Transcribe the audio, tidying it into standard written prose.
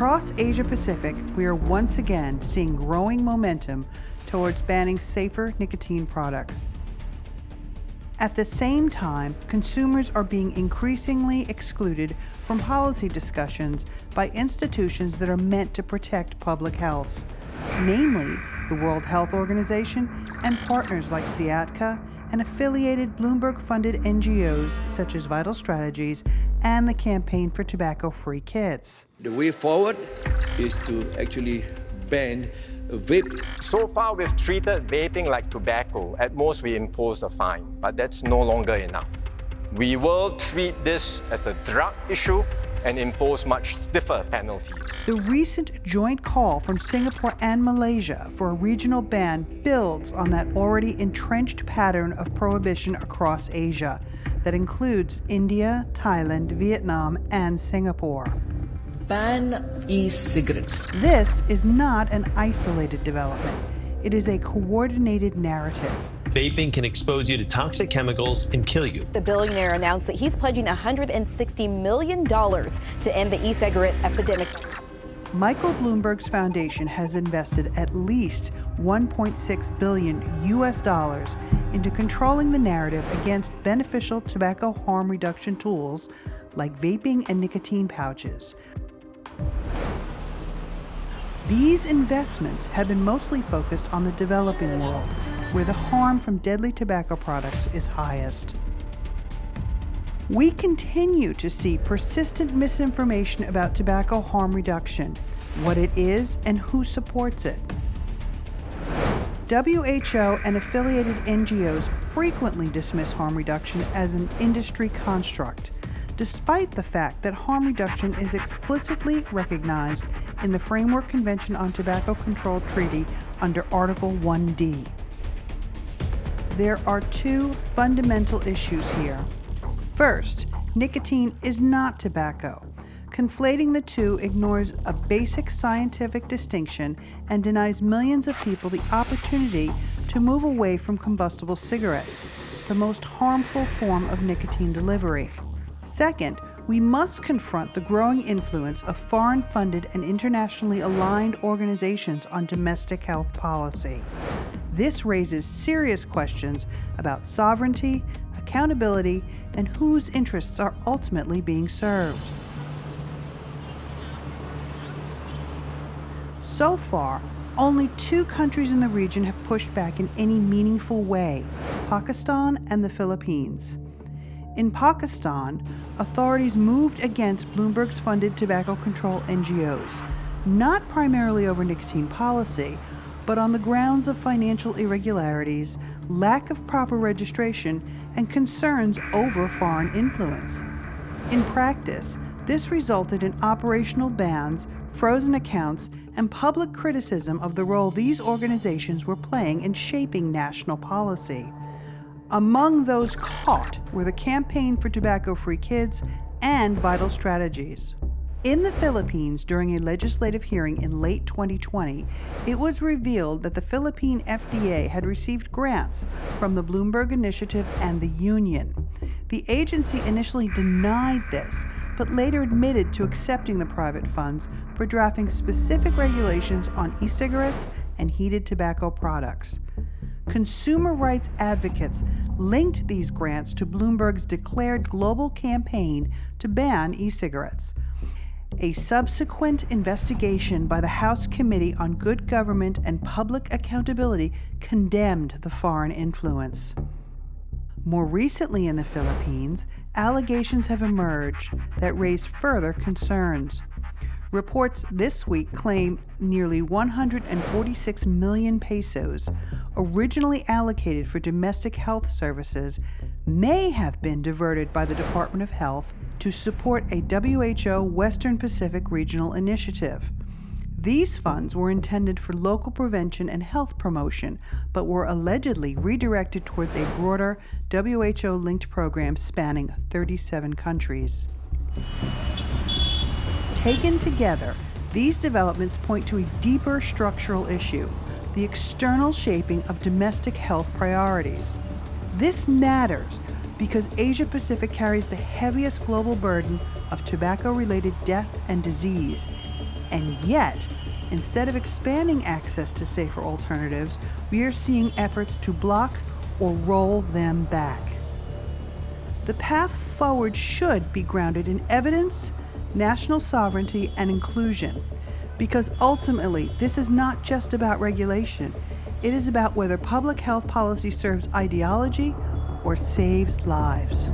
Across Asia-Pacific, we are once again seeing growing momentum towards banning safer nicotine products. At the same time, consumers are being increasingly excluded from policy discussions by institutions that are meant to protect public health, namely the World Health Organization and partners like SIATCA and affiliated Bloomberg-funded NGOs such as Vital Strategies and the Campaign for Tobacco-Free Kids. The way forward is to actually ban vape. So far, we've treated vaping like tobacco. At most, we impose a fine, but that's no longer enough. We will treat this as a drug issue and impose much stiffer penalties. The recent joint call from Singapore and Malaysia for a regional ban builds on that already entrenched pattern of prohibition across Asia that includes India, Thailand, Vietnam, and Singapore. Ban e-cigarettes. This is not an isolated development. It is a coordinated narrative. Vaping can expose you to toxic chemicals and kill you. The billionaire announced that he's pledging $160 million to end the e-cigarette epidemic. Michael Bloomberg's foundation has invested at least $1.6 billion into controlling the narrative against beneficial tobacco harm reduction tools like vaping and nicotine pouches. These investments have been mostly focused on the developing world, where the harm from deadly tobacco products is highest. We continue to see persistent misinformation about tobacco harm reduction, what it is, and who supports it. WHO and affiliated NGOs frequently dismiss harm reduction as an industry construct, despite the fact that harm reduction is explicitly recognized in the Framework Convention on Tobacco Control Treaty under Article 1D. There are two fundamental issues here. First, nicotine is not tobacco. Conflating the two ignores a basic scientific distinction and denies millions of people the opportunity to move away from combustible cigarettes, the most harmful form of nicotine delivery. Second, we must confront the growing influence of foreign-funded and internationally aligned organizations on domestic health policy. This raises serious questions about sovereignty, accountability, and whose interests are ultimately being served. So far, only 2 countries in the region have pushed back in any meaningful way: Pakistan and the Philippines. In Pakistan, authorities moved against Bloomberg's funded tobacco control NGOs, not primarily over nicotine policy, but on the grounds of financial irregularities, lack of proper registration, and concerns over foreign influence. In practice, this resulted in operational bans, frozen accounts, and public criticism of the role these organizations were playing in shaping national policy. Among those caught were the Campaign for Tobacco-Free Kids and Vital Strategies. In the Philippines, during a legislative hearing in late 2020, it was revealed that the Philippine FDA had received grants from the Bloomberg Initiative and the Union. The agency initially denied this, but later admitted to accepting the private funds for drafting specific regulations on e-cigarettes and heated tobacco products. Consumer rights advocates linked these grants to Bloomberg's declared global campaign to ban e-cigarettes. A subsequent investigation by the House Committee on Good Government and Public Accountability condemned the foreign influence. More recently in the Philippines, allegations have emerged that raise further concerns. Reports this week claim nearly 146 million pesos, originally allocated for domestic health services, may have been diverted by the Department of Health to support a WHO Western Pacific regional initiative. These funds were intended for local prevention and health promotion, but were allegedly redirected towards a broader WHO-linked program spanning 37 countries. Taken together, these developments point to a deeper structural issue: the external shaping of domestic health priorities. This matters because Asia-Pacific carries the heaviest global burden of tobacco-related death and disease, And yet, instead of expanding access to safer alternatives, we are seeing efforts to block or roll them back. The path forward should be grounded in evidence, national sovereignty, and inclusion, because ultimately this is not just about regulation. It is about whether public health policy serves ideology or saves lives.